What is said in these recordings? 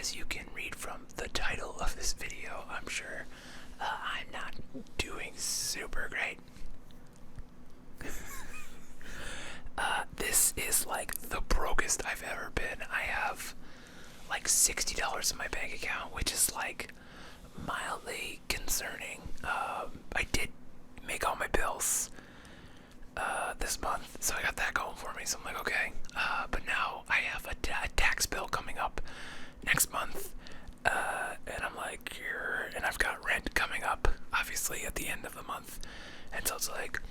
as you can read from the title of this video, I'm sure I'm not doing super great. This is like the brokest I've ever been. I have like $60 in my bank account, which is like mildly concerning. I did make all my bills this month, so I got that going for me. So I'm like, okay. But now I have a tax bill coming up next month, and I'm like, and I've got rent coming up, obviously at the end of the month, and so it's like,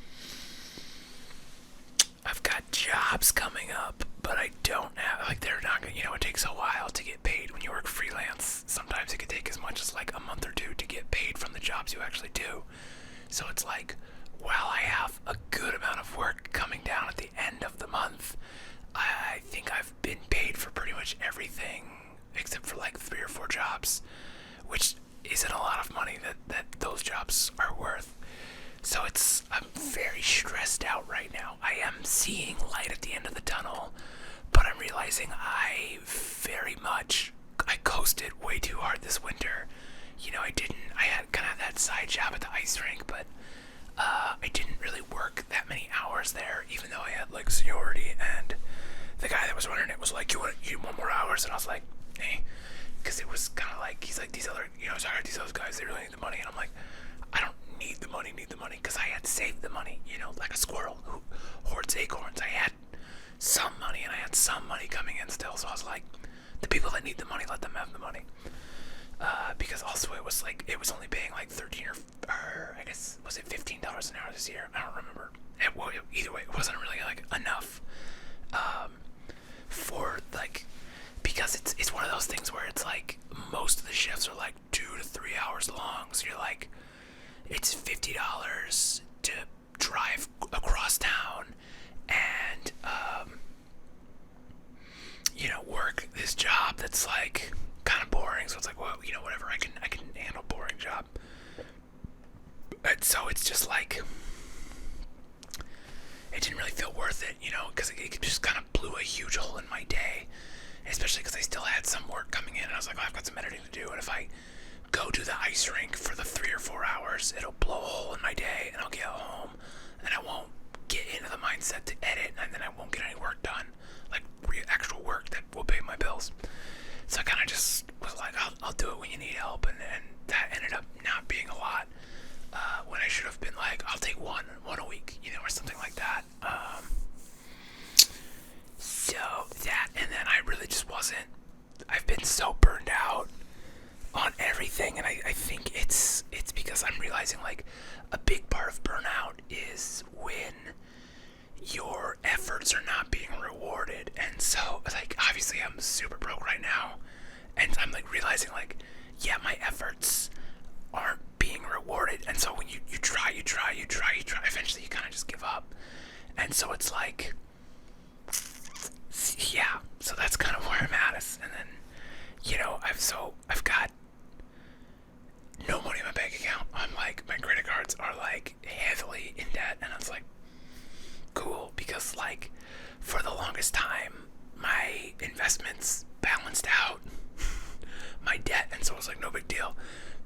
I've got jobs coming up, but I don't have, like, they're not gonna, it takes a while to get paid when you work freelance. Sometimes it could take as much as like a month or two to get paid from the jobs you actually do. So it's like, while I have a good amount of work coming down at the end of the month, I think I've been paid for pretty much everything except for like 3 or 4 jobs, which isn't a lot of money that those jobs are worth. So I'm very stressed out right now. I am seeing light at the end of the tunnel, but I'm realizing I coasted way too hard this winter. I had kind of that side job at the ice rink, but I didn't really work that many hours there, even though I had like seniority, and the guy that was running it was like, you want 1 more hours? And I was like, eh, because it was kind of like, he's like, these other guys, they really need the money, and I'm like, I don't need the money, because I had saved the money, like a squirrel who hoards acorns. I had some money, and I had some money coming in still, so I was like, the people that need the money, let them have the money. Because also it was only paying like 13 or I guess, was it $15 an hour this year? I don't remember. Either way, it wasn't really like enough for like, because it's one of those things where it's like most of the shifts are like 2 to 3 hours long, so you're like, it's $50 to drive across town and work this job that's like kind of boring. So it's like, well, whatever, I can handle boring job. And so it's just like, it didn't really feel worth it, because it just kind of blew a huge hole in my day, especially because I still had some work coming in, and I was like, oh, I've got some editing to do, and if I go to the ice rink for the 3 or 4 hours, it'll blow a hole in my day, and I'll get home, and I won't get into the mindset to edit, and then I won't get any work done, like actual work that will pay my bills. So I kind of just was like, I'll do it when you need help, and that ended up not being a lot, when I should have been like, I'll take one a week, or something like that. So that, and then I really just wasn't, I've been so burned out on everything, and I think it's because I'm realizing like a big part of burnout is when your efforts are not being rewarded. And so like, obviously I'm super broke right now, and I'm like realizing like, yeah, my efforts aren't being rewarded, and so when you try, eventually you kind of just give up. And so it's like, yeah, so that's kind of where I'm at. And then I've got no money in my bank account. I'm like, my credit cards are like heavily in debt, and it's like, cool, because like for the longest time my investments balanced out my debt, and so it was like no big deal.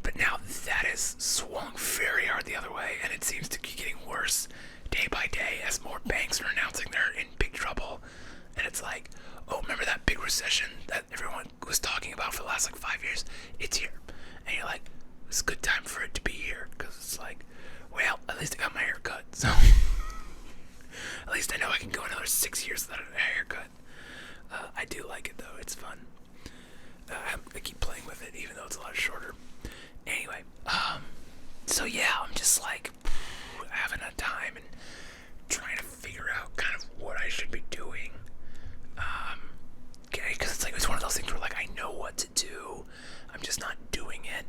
But now that has swung very hard the other way, and it seems to be getting worse day by day as more banks are announcing they're in big trouble. And it's like, oh, remember that big recession that everyone was talking about for the last like 5 years? It's here. And you're like, it's a good time for it to be here, because it's like, well, at least I got my hair cut, so at least I know I can go another 6 years without a haircut. I do like it though, it's fun. I keep playing with it even though it's a lot shorter. Anyway, so yeah, I'm just like having a time and trying to figure out kind of what I should be doing. Okay, because it's like, it's one of those things where like I know what to do, I'm just not doing it.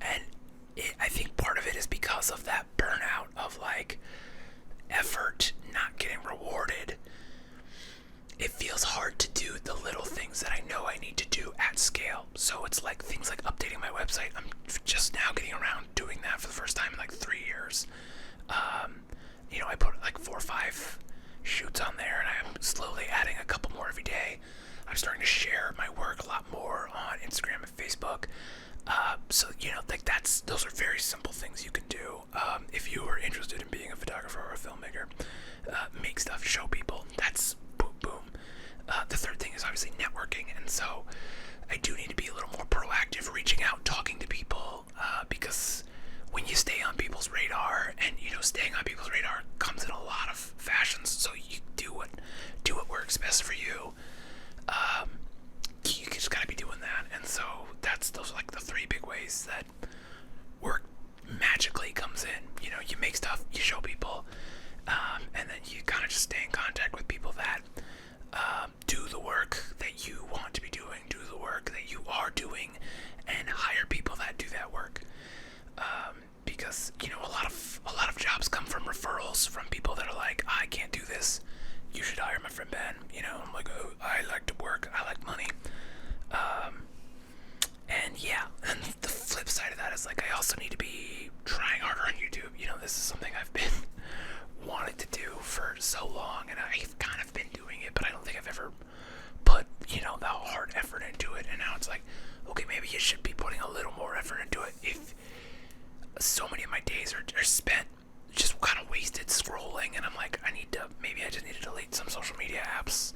And I think part of it is because of that burnout of like effort not getting rewarded. It feels hard to do the little things that I know I need to do at scale. So it's like things like updating my website. I'm just now getting around doing that for the first time in like 3 years. I put like 4 or 5 shoots on there, and I'm slowly adding a couple more every day. I'm starting to share my work a lot more on Instagram and Facebook. So like those are very simple things you can do. If you are interested in being a photographer or a filmmaker, make stuff, show people. That's boom, boom. The third thing is obviously networking, and so I do need to be a little more proactive, reaching out, talking to people, because when you stay on people's radar, and staying on people's radar comes in a lot of fashions. So you do what works best for you. You just gotta be doing that, and so those are like the three big ways that work magically comes in. You make stuff, you show people, and then you kind of just stay in contact with people that do the work that you want to be doing, do the work that you are doing, and hire people that do that work. Because a lot of jobs come from referrals from people that are like, I can't do this, you should hire my friend Ben. I'm like, oh, I like to work, I like money. And the flip side of that is like I also need to be trying harder on YouTube. This is something I've been wanting to do for so long, and I've kind of been doing it, but I don't think I've ever put the hard effort into it. And now it's like, okay, maybe you should be putting a little more effort into it. If so many of my days are spent just kind of wasted scrolling, and I'm like, maybe I just need to delete some social media apps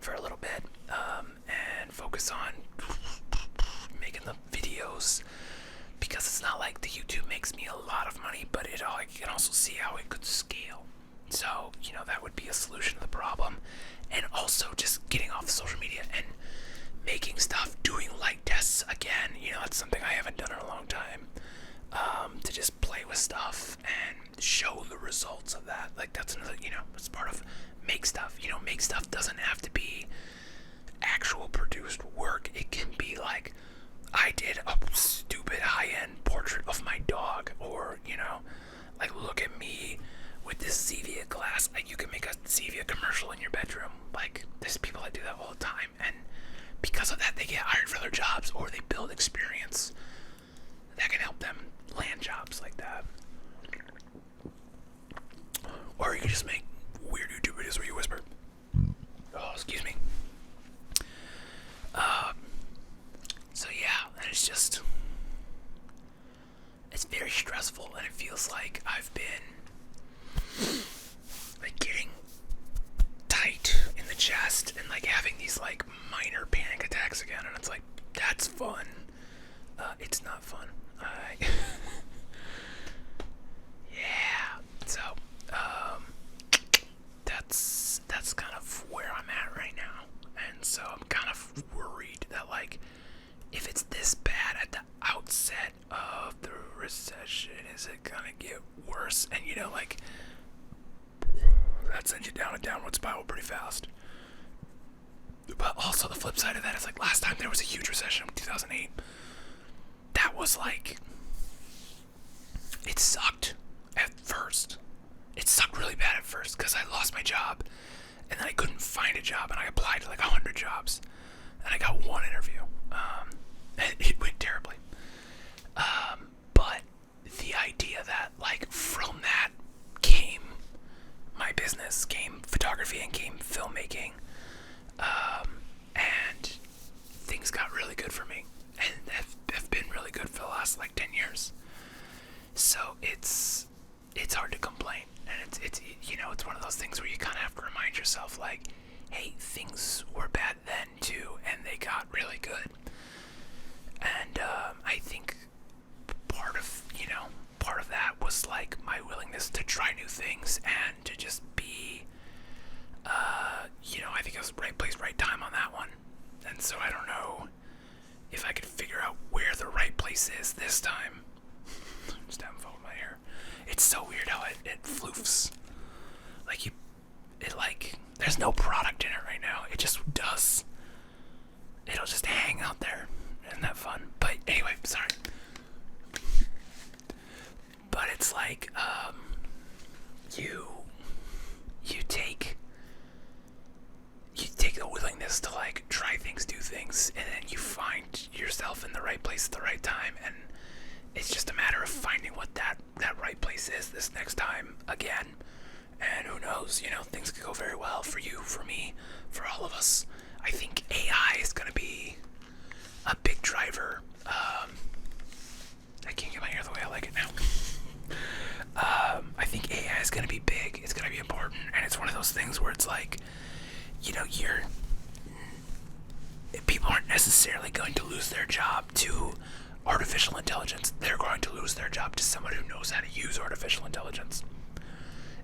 for a little bit, and focus on making the videos, because it's not like the YouTube makes me a lot of money, but I can also see how it could scale. So that would be a solution to the problem. And also just getting off the social media and making stuff, doing light tests again. That's something I haven't done in a long time. To just play with stuff and show the results of that. Like that's another, it's part of make stuff. Make stuff doesn't have to be actual produced work. It can be like, I did a stupid high-end portrait of my dog, or like, look at me with this Zevia glass. Like, you can make a Zevia commercial in your bedroom. Like, there's people that do that all the time, and because of that, they get hired for their jobs, or they build experience that can help them land jobs like that. Or you can just make weird YouTube videos where you whisper. Oh, excuse me. So yeah, and it's very stressful, and it feels like I've been like getting tight in the chest and like having these like minor panic attacks again, and it's like, that's fun. It's not fun. Yeah. So that's kind of where I'm at right now, and so I'm kind of worried that like, if it's this bad at the outset of the recession, is it gonna get worse? And like, that sends you down a downward spiral pretty fast. But also the flip side of that is like, last time there was a huge recession in 2008, that was like, it sucked at first. It sucked really bad at first because I lost my job, and then I couldn't find a job, and I applied to like 100 jobs, and I got one interview. And it went terribly. But the idea that like from that came my business, came photography, and came filmmaking, and things got really good for me, and have been really good for the last like 10 years. So it's hard to complain, and it's it's one of those things where you kind of have to remind yourself like, hey, things were bad then too, and they got really good. And I think part of that was like my willingness to try new things and to just be, I think it was right place, right time on that one. And so I don't know if I could figure out where the right place is this time. Just having fun with my hair. It's so weird how it floofs. Like there's no product in it right now. It just does. It'll just hang out there. Isn't that fun? But anyway, sorry. But it's like, you take the willingness to like try things, do things, and then you find yourself in the right place at the right time, and it's just a matter of finding what that right place is this next time again. And who knows, things could go very well for you, for me, for all of us. I think is going to be big. It's going to be important. And it's one of those things where it's like, people aren't necessarily going to lose their job to artificial intelligence. They're going to lose their job to someone who knows how to use artificial intelligence.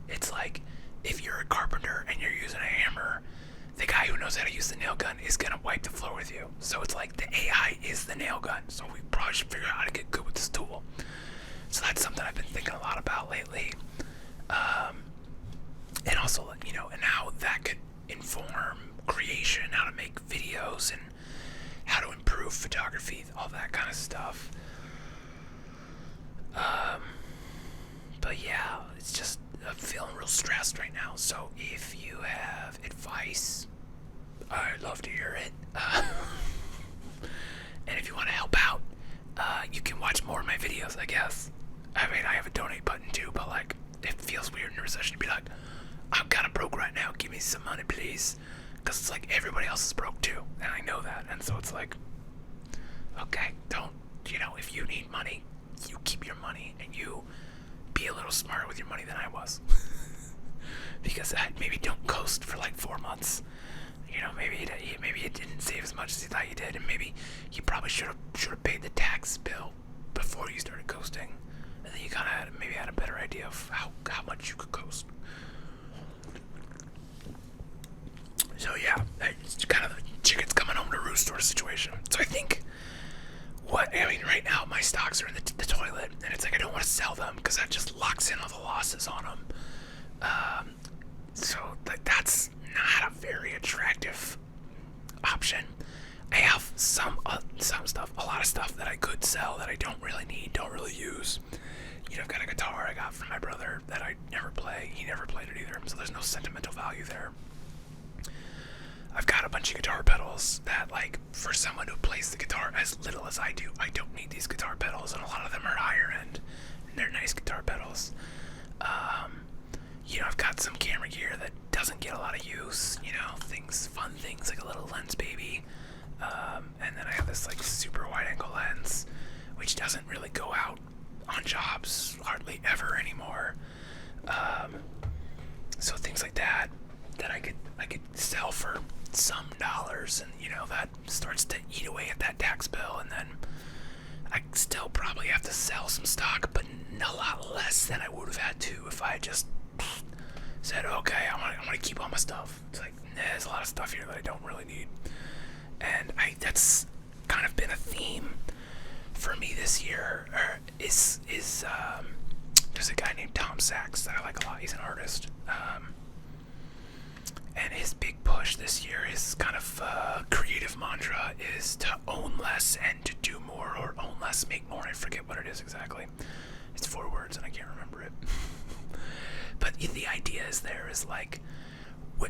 It's like, if you're a carpenter and you're using a hammer, the guy who knows how to use the nail gun is going to wipe the floor with you. So it's like the AI is the nail gun. So we probably should figure out how to get good with this tool. So that's something I've been thinking a lot about lately. And also, and how that could inform creation, how to make videos, and how to improve photography, all that kind of stuff. But yeah, it's just, I'm feeling real stressed right now. So if you have advice, I'd love to hear it. And if you want to help out, you can watch more of my videos, I guess. I mean, I have a donate button too, but like, it feels weird in a recession to be like, I'm kind of broke right now, give me some money, please. Because it's like, everybody else is broke too, and I know that. And so it's like, okay, don't, if you need money, you keep your money, and you be a little smarter with your money than I was. Because maybe don't coast for like 4 months. Maybe you didn't save as much as you thought you did, and maybe you probably should have paid the tax bill before you started coasting, and then you kind of maybe had a better idea of how much you could coast. So yeah, it's kind of the chickens coming home to roost sort of situation. So I think right now my stocks are in the toilet, and it's like I don't want to sell them because that just locks in all the losses on them. So that's not a very attractive option. I have some stuff, a lot of stuff that I could sell that I don't really need, don't really use. I've got a guitar I got from my brother that I never play. He never played it either, so there's no sentimental value there. I've got a bunch of guitar pedals that, like, for someone who plays the guitar as little as I do, I don't need these guitar pedals, and a lot of them are higher end, and they're nice guitar pedals. I've got some camera gear that doesn't get a lot of use, fun things like a little lens baby, and then I have this, like, super wide angle lens, which doesn't really go out on jobs hardly ever anymore. So things like that I could sell for some dollars, and that starts to eat away at that tax bill, and then I still probably have to sell some stock, but a lot less than I would have had to if I just said, okay, I want to keep all my stuff. It's like, there's a lot of stuff here that I don't really need, and that's kind of been a theme for me this year. Is there's a guy named Tom Sachs that I like a lot. He's an artist. And his big push this year, his kind of creative mantra is to own less and to do more, or own less, make more. I forget what it is exactly. It's 4 words and I can't remember it. But the idea is like,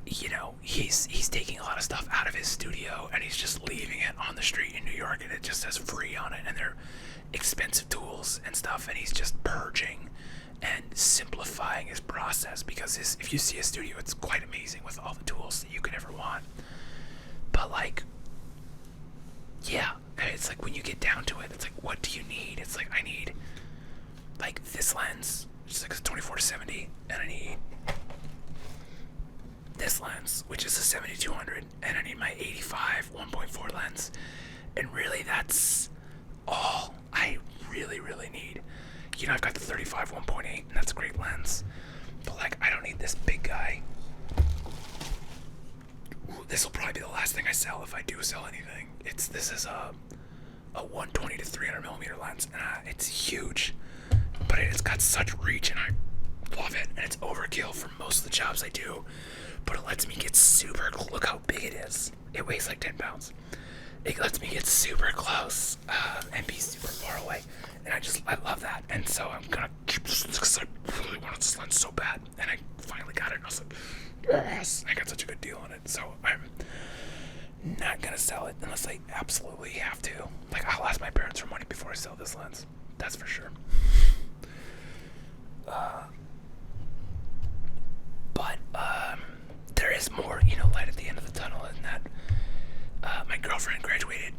he's taking a lot of stuff out of his studio and he's just leaving it on the street in New York, and it just says free on it, and they're expensive tools and stuff, and he's just purging and simplifying his process, because if you see a studio, it's quite amazing with all the tools that you could ever want. But like, yeah, it's like when you get down to it, it's like, what do you need? It's like, I need like this lens, which is like a 24-70, and I need this lens, which is a 70-200, and I need my 85 1.4 lens, and really that's all I really need. I've got the 35 1.8, and that's a great lens, but like, I don't need this big guy. This will probably be the last thing I sell if I do sell anything. This is a 120 to 300 millimeter lens, and it's huge, but it's got such reach, and I love it, and it's overkill for most of the jobs I do, but it lets me get super, look how big it is. It weighs like 10 pounds. It lets me get super close and be super far away, and I love that. And so I'm gonna keep this because I really wanted this lens so bad, and I finally got it, and I was like, yes, I got such a good deal on it. So I'm not gonna sell it unless I absolutely have to. Like, I'll ask my parents for money before I sell this lens, that's for sure. But there is more, light at the end of the tunnel, in that my girlfriend graduated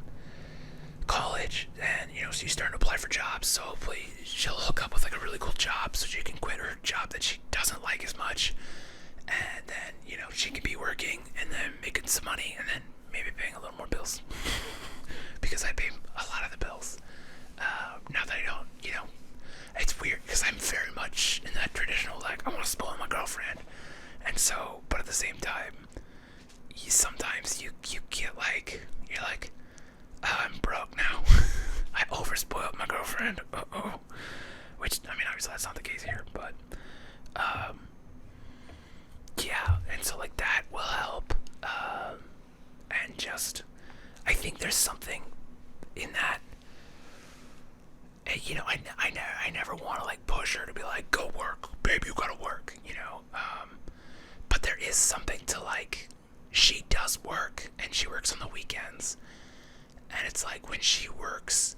college, and she's starting to apply for jobs. So hopefully she'll hook up with like a really cool job, so she can quit her job that she doesn't like as much, and then she can be working and then making some money, and then maybe paying a little more bills because I pay a lot of the bills. Not that I don't, it's weird because I'm very much in that traditional like I want to spoil my girlfriend, and so but at the same time, sometimes you get like you're like, oh, I'm broke now. I overspoiled my girlfriend. Which I mean obviously that's not the case here, but yeah, and so like that will help, and just I think there's something in that. I never want to like push her to be like, go work, babe, you gotta work, but there is something to like, she does work and she works on the weekends, and it's like when she works,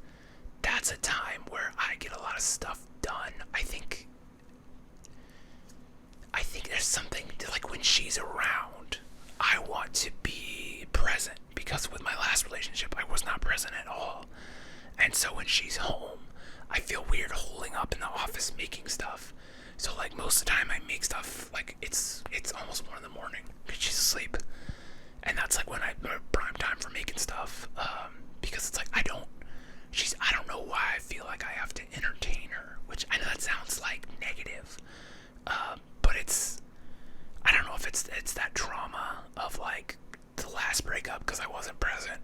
that's a time where I get a lot of stuff done. I think there's something to like when she's around, I want to be present, because with my last relationship I was not present at all, and so when she's home I feel weird holding up in the office making stuff. So like most of the time I make stuff like it's almost 1 a.m. because she's asleep, and that's like when I prime time for making stuff, because it's like I don't know why I feel like I have to entertain her, which I know that sounds like negative, but I don't know if it's that trauma of like the last breakup because I wasn't present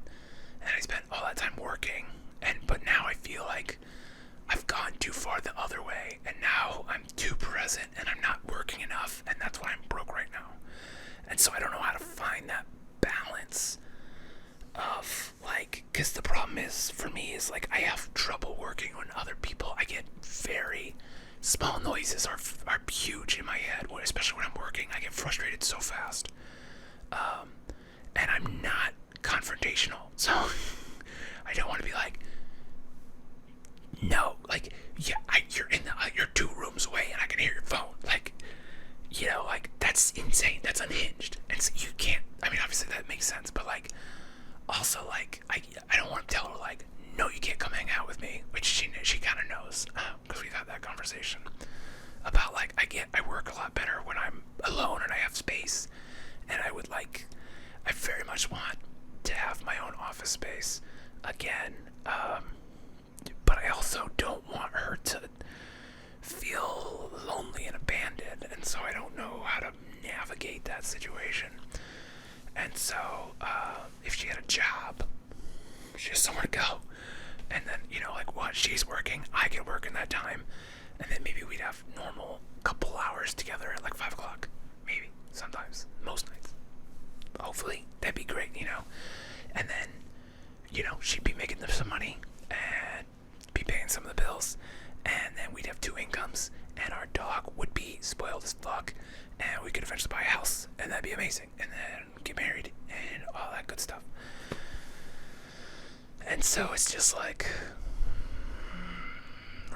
and I spent all that time working, but now I feel like I've gone too far the other way, and now I'm too present and I'm not working enough, and that's why I'm broke right now. And so I don't know how to find that balance of like, because the problem is for me is like I have trouble working when other people, I get very small noises are huge in my head, especially when I'm working. I get frustrated so fast, and I'm not confrontational, so I don't want to be like, no, like, yeah, you're 2 rooms away and I can hear your phone. Like, like, that's insane. That's unhinged. And so you can't, I mean, obviously that makes sense, but like, also, like, I don't want to tell her, like, no, you can't come hang out with me, which she kind of knows, because we've had that conversation about, like, I work a lot better when I'm alone and I have space, and I very much want to have my own office space again, but I also don't want her to feel lonely and abandoned, and so I don't know how to navigate that situation. And so if she had a job, she has somewhere to go, and then like while she's working, I can work in that time, and then maybe we'd have normal couple hours together at like 5 o'clock, maybe, sometimes, most nights. Hopefully that'd be great, and then she'd be making some money and be paying some of the bills, and then we'd have 2 incomes, and our dog would be spoiled as fuck, and we could eventually buy a house, and that'd be amazing, and then get married and all that good stuff. And so it's just like,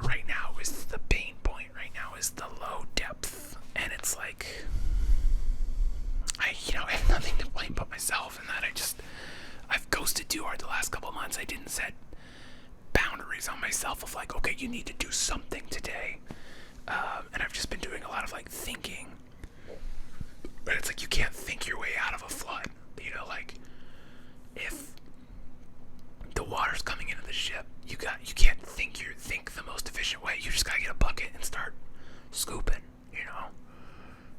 right now is the pain point, right now is the low depth, and it's like, I have nothing to blame but myself, and that I've ghosted too hard the last couple of months. I didn't set boundaries on myself of like, okay, you need to do something today, and I've just been doing a lot of like thinking, but it's like you can't think your way out of a flood, like if the water's coming into the ship, you can't think the most efficient way. You just gotta get a bucket and start scooping,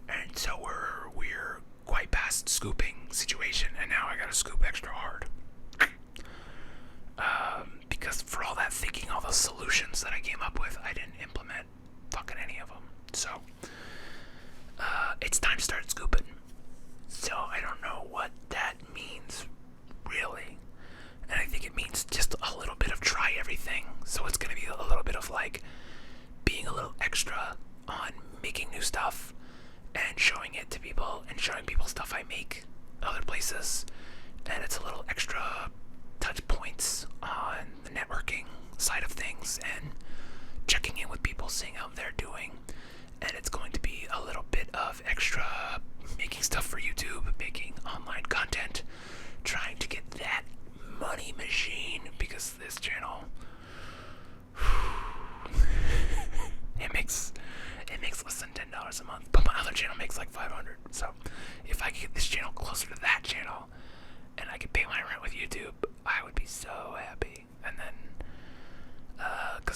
and so we're quite past scooping situation, and now I gotta scoop extra hard. Because for all that thinking, all those solutions that I came up with, I didn't implement fucking any of them. So, it's time to start scooping. So I don't know what that means, really. And I think it means just a little bit of try everything. So it's gonna be a little bit of like being a little extra on making new stuff and showing it to people and showing people stuff I make other places. And it's a little extra touch points on the networking side of things and checking in with people, seeing how they're doing. And it's going to be a little bit of extra making stuff for YouTube, making online content, trying to get that money machine, because this channel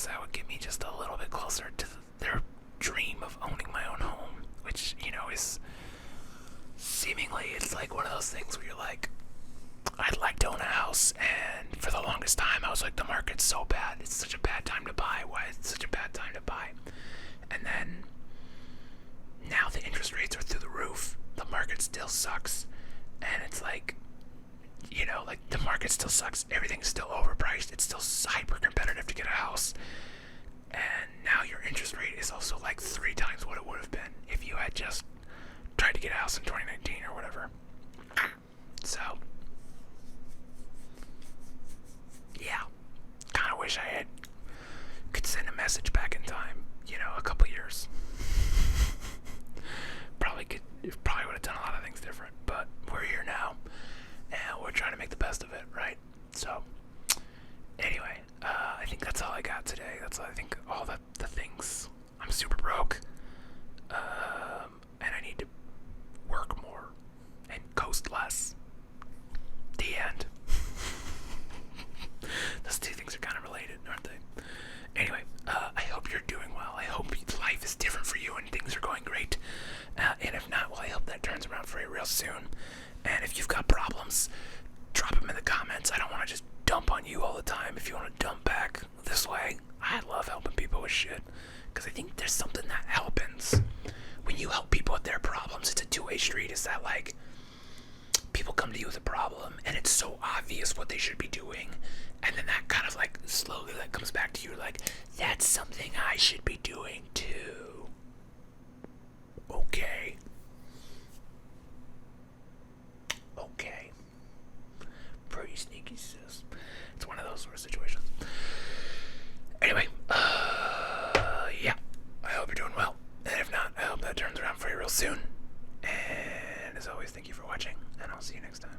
because that would get me just a little bit closer to their dream of owning my own home, which, you know, is seemingly, it's like one of those things where you're like, I'd like to own a house, and for the longest time I was like, the market's so bad, it's such a bad time to buy, why is it such a bad time to buy? And then now the interest rates are through the roof, the market still sucks, and it's like, you know, like the market still sucks, everything's still overpriced, it's still hyper competitive to get a house, and now your interest rate is also like 3 times what it would have been if you had just tried to get a house in 2019 or whatever. So yeah, kind of wish I could send a message back in time, you know, a couple years. Probably would have done a lot of things different, but we're here now, and we're trying to make the best of it, right? So anyway, I think that's all I got today. That's all, I think all the things. I'm super broke, and I need to work more and coast less. The end. Those two things are kind of related, aren't they? Anyway, I hope you're doing well. I hope life is different for you and things are going great. And if not, well, I hope that turns around for you real soon. And if you've got problems, drop them in the comments. I don't want to just dump on you all the time. If you want to dump back this way, I love helping people with shit. Because I think there's something that happens when you help people with their problems. It's a two-way street. Is that like people come to you with a problem and it's so obvious what they should be doing, and then that kind of like slowly like comes back to you like, that's something I should be doing too. Okay. Pretty sneaky, sis. It's one of those sort of situations. Anyway, yeah, I hope you're doing well, and if not, I hope that turns around for you real soon. And as always, thank you for watching, and I'll see you next time.